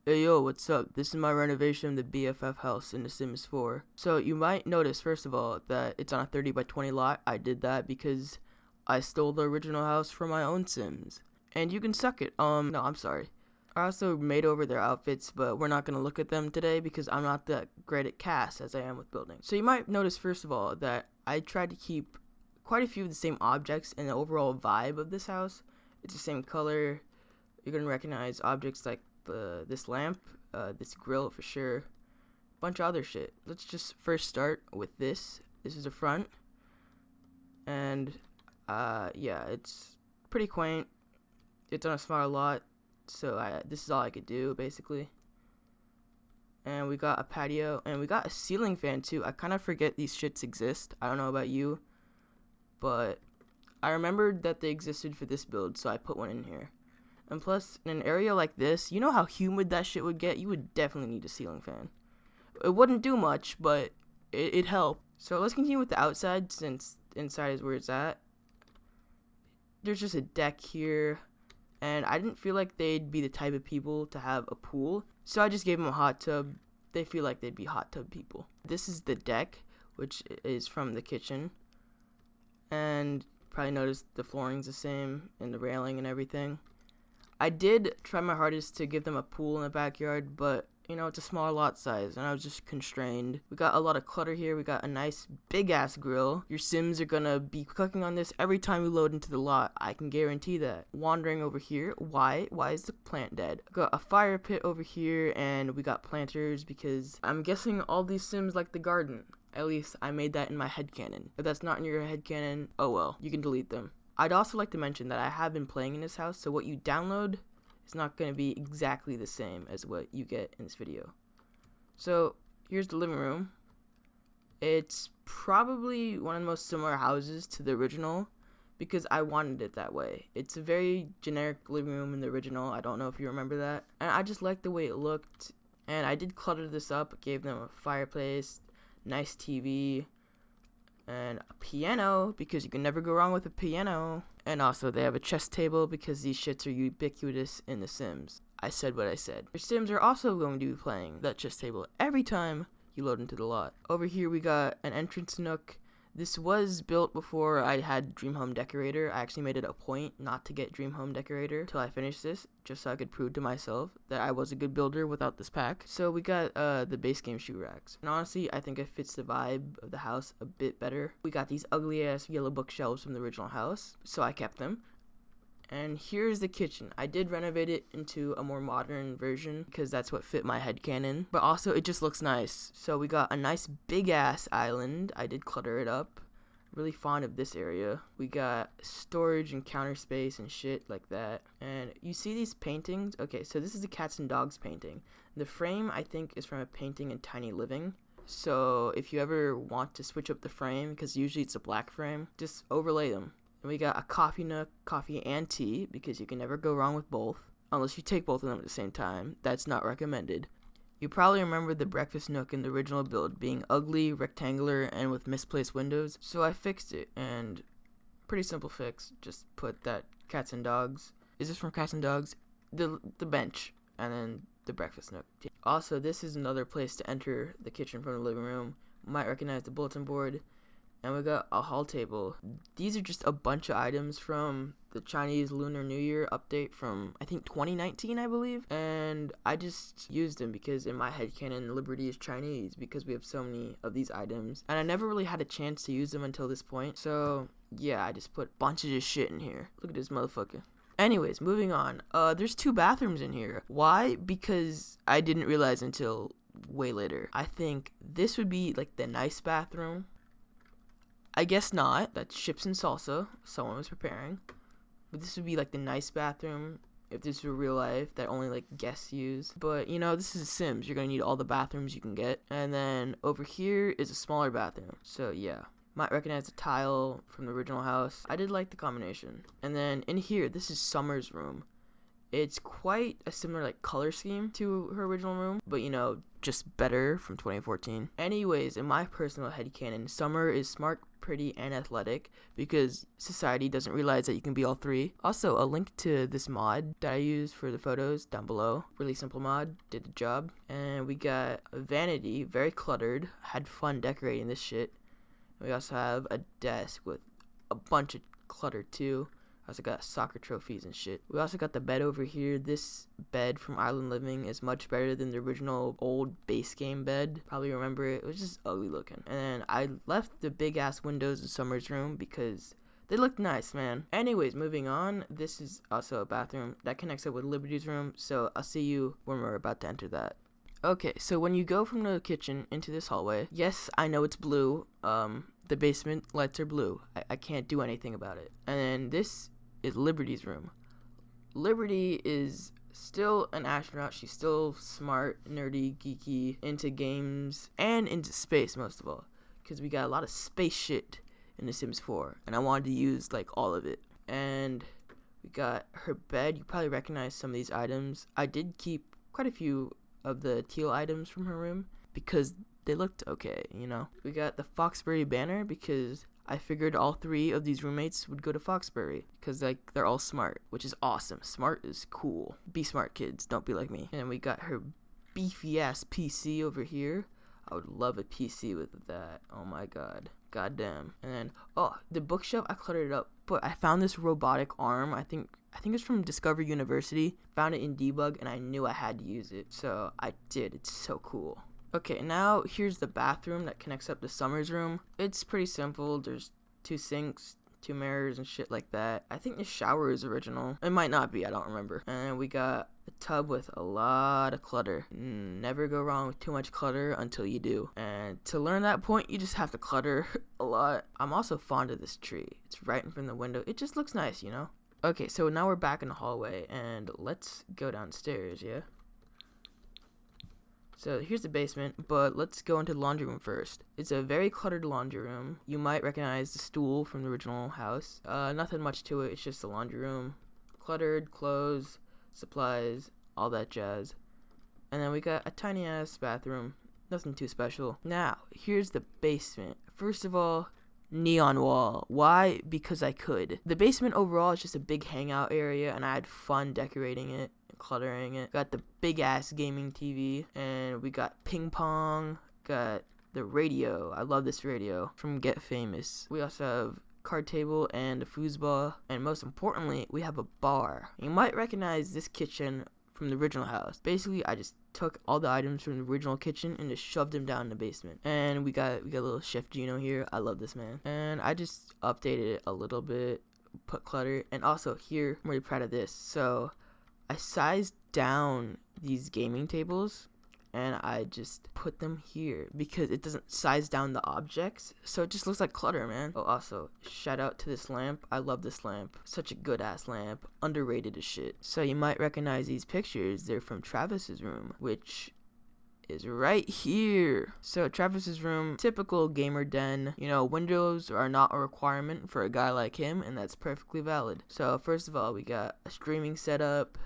Hey yo, what's up? This is my renovation of the BFF house in The Sims 4. So you might notice, first of all, that it's on a 30 by 20 lot. I did that because I stole the original house from my own Sims. And you can suck it. No, I'm sorry. I also made over their outfits, but we're not going to look at them today because I'm not that great at cast as I am with building. So you might notice, first of all, that I tried to keep quite a few of the same objects and the overall vibe of this house. It's the same color. You're going to recognize objects like this lamp, this grill for sure, bunch of other shit. Let's just first start with this. This is the front, and yeah, it's pretty quaint. It's on a smaller lot, so this is all I could do basically. And we got a patio, and we got a ceiling fan too. I kind of forget these shits exist. I don't know about you, but I remembered that they existed for this build, so I put one in here. And plus, in an area like this, you know how humid that shit would get? You would definitely need a ceiling fan. It wouldn't do much, but it'd help. So let's continue with the outside, since inside is where it's at. There's just a deck here, and I didn't feel like they'd be the type of people to have a pool, so I just gave them a hot tub. They feel like they'd be hot tub people. This is the deck, which is from the kitchen, and probably noticed the flooring's the same, and the railing and everything. I did try my hardest to give them a pool in the backyard, but, you know, it's a smaller lot size, and I was just constrained. We got a lot of clutter here. We got a nice big-ass grill. Your Sims are gonna be cooking on this every time you load into the lot. I can guarantee that. Wandering over here. Why? Why is the plant dead? Got a fire pit over here, and we got planters because I'm guessing all these Sims like the garden. At least I made that in my headcanon. If that's not in your headcanon, oh well. You can delete them. I'd also like to mention that I have been playing in this house, so what you download is not going to be exactly the same as what you get in this video. So, here's the living room. It's probably one of the most similar houses to the original, because I wanted it that way. It's a very generic living room in the original. I don't know if you remember that. And I just liked the way it looked, and I did clutter this up. Gave them a fireplace, nice TV, and a piano, because you can never go wrong with a piano. And also they have a chess table because these shits are ubiquitous in The Sims. I said what I said. Your Sims are also going to be playing that chess table every time you load into the lot. Over here we got an entrance nook. This was built before I had Dream Home Decorator. I actually made it a point not to get Dream Home Decorator until I finished this, just so I could prove to myself that I was a good builder without this pack. So we got the base game shoe racks. And honestly, I think it fits the vibe of the house a bit better. We got these ugly ass yellow bookshelves from the original house, so I kept them. And here's the kitchen. I did renovate it into a more modern version because that's what fit my headcanon. But also, it just looks nice. So we got a nice big-ass island. I did clutter it up. Really fond of this area. We got storage and counter space and shit like that. And you see these paintings? Okay, so this is the cats and dogs painting. The frame, I think, is from a painting in Tiny Living. So if you ever want to switch up the frame, because usually it's a black frame, just overlay them. And we got a coffee nook, coffee and tea, because you can never go wrong with both. Unless you take both of them at the same time. That's not recommended. You probably remember the breakfast nook in the original build being ugly, rectangular, and with misplaced windows. So I fixed it, and pretty simple fix. Just put that cats and dogs. Is this from Cats and Dogs? The bench, and then the breakfast nook. Also, this is another place to enter the kitchen from the living room. You might recognize the bulletin board. And we got a hall table. These are just a bunch of items from the Chinese Lunar New Year update from, I think, 2019, I believe. And I just used them because in my headcanon, Liberty is Chinese because we have so many of these items. And I never really had a chance to use them until this point. So, yeah, I just put bunches of shit in here. Look at this motherfucker. Anyways, moving on. There's 2 bathrooms in here. Why? Because I didn't realize until way later. I think this would be, like, the nice bathroom. I guess not. That's chips and salsa. Someone was preparing. But this would be like the nice bathroom if this were real life that only like guests use. But you know, this is Sims. You're going to need all the bathrooms you can get. And then over here is a smaller bathroom. So yeah. Might recognize the tile from the original house. I did like the combination. And then in here, this is Summer's room. It's quite a similar like color scheme to her original room, but you know, just better from 2014. Anyways, in my personal headcanon, Summer is smart, pretty, and athletic because society doesn't realize that you can be all three. Also, a link to this mod that I use for the photos down below. Really simple mod, did the job. And we got a vanity, very cluttered. Had fun decorating this shit. We also have a desk with a bunch of clutter too. I also got soccer trophies and shit. We also got the bed over here. This bed from Island Living is much better than the original old base game bed. Probably remember it. It was just ugly looking. And then I left the big ass windows in Summer's room because they looked nice, man. Anyways, moving on. This is also a bathroom that connects up with Liberty's room. So I'll see you when we're about to enter that. Okay, so when you go from the kitchen into this hallway, yes, I know it's blue. The basement lights are blue. I can't do anything about it. And then this is Liberty's room. Liberty is still an astronaut. She's still smart, nerdy, geeky, into games, and into space most of all. Because we got a lot of space shit in The Sims 4. And I wanted to use like all of it. And we got her bed. You probably recognize some of these items. I did keep quite a few of the teal items from her room because they looked okay, you know. We got the Foxbury banner because I figured all three of these roommates would go to Foxbury because like they're all smart, which is awesome. Smart is cool. Be smart, kids. Don't be like me. And we got her beefy ass PC over here. I would love a PC with that. Oh my god. Goddamn. And then the bookshelf, I cluttered it up, but I found this robotic arm. I think it's from Discovery University. Found it in debug and I knew I had to use it. So I did. It's so cool. Okay, now here's the bathroom that connects up to Summer's room. It's pretty simple. There's 2 sinks, 2 mirrors, and shit like that. I think the shower is original. It might not be, I don't remember. And we got a tub with a lot of clutter. Never go wrong with too much clutter until you do. And to learn that point, you just have to clutter a lot. I'm also fond of this tree. It's right in front of the window. It just looks nice, you know? Okay, so now we're back in the hallway, and let's go downstairs, yeah? So here's the basement, but let's go into the laundry room first. It's a very cluttered laundry room. You might recognize the stool from the original house. Nothing much to it, it's just a laundry room. Cluttered, clothes, supplies, all that jazz. And then we got a tiny ass bathroom. Nothing too special. Now, here's the basement. First of all, neon wall. Why? Because I could. The basement overall is just a big hangout area, and I had fun decorating it. Cluttering it. Got the big ass gaming TV, and we got ping pong, got the radio. I love this radio from Get Famous. We also have card table and a foosball, and most importantly, we have a bar. You might recognize this kitchen from the original house. Basically, I just took all the items from the original kitchen and just shoved them down in the basement. And we got a little Chef Gino here. I love this man. And I just updated it a little bit, put clutter, and also here, I'm really proud of this. So I sized down these gaming tables and I just put them here because it doesn't size down the objects, so it just looks like clutter, man. Oh, also, shout out to this lamp. I love this lamp. Such a good ass lamp. Underrated as shit. So you might recognize these pictures. They're from Travis's room, which is right here. So Travis's room, typical gamer den. You know, windows are not a requirement for a guy like him, and that's perfectly valid. So first of all, we got a streaming setup.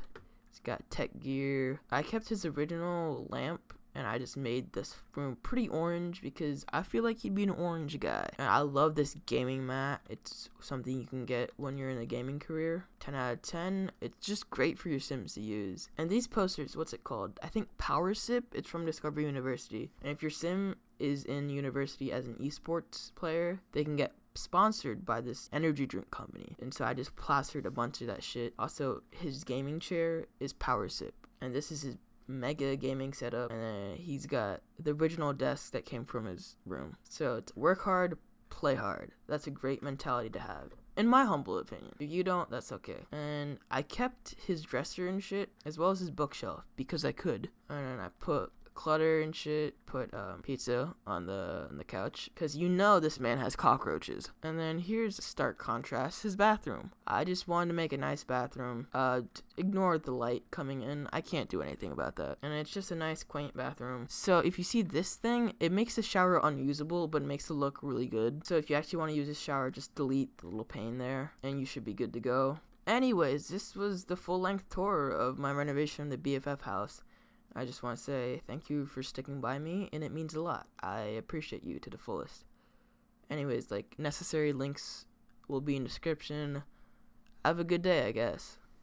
He's got tech gear. I kept his original lamp, and I just made this room pretty orange because I feel like he'd be an orange guy. And I love this gaming mat. It's something you can get when you're in a gaming career. 10 out of 10. It's just great for your Sims to use. And these posters, what's it called? I think Power Sip. It's from Discovery University. And if your Sim is in university as an esports player, they can get sponsored by this energy drink company. And so I just plastered a bunch of that shit. Also, his gaming chair is Power Sip. And this is his mega gaming setup, and then he's got the original desk that came from his room. So it's work hard, play hard. That's a great mentality to have, in my humble opinion. If you don't, that's okay. And I kept his dresser and shit, as well as his bookshelf, because I could. And then I put clutter and shit, put pizza on the couch, because you know this man has cockroaches. And then here's a stark contrast, his bathroom. I just wanted to make a nice bathroom. Ignore the light coming in. I can't do anything about that. And it's just a nice quaint bathroom. So if you see this thing, it makes the shower unusable, but it makes it look really good. So if you actually want to use this shower, just delete the little pane there and you should be good to go. Anyways, this was the full-length tour of my renovation of the BFF house. I just want to say thank you for sticking by me, and it means a lot. I appreciate you to the fullest. Anyways, necessary links will be in description. Have a good day, I guess.